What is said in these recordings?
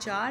4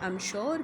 I'm sure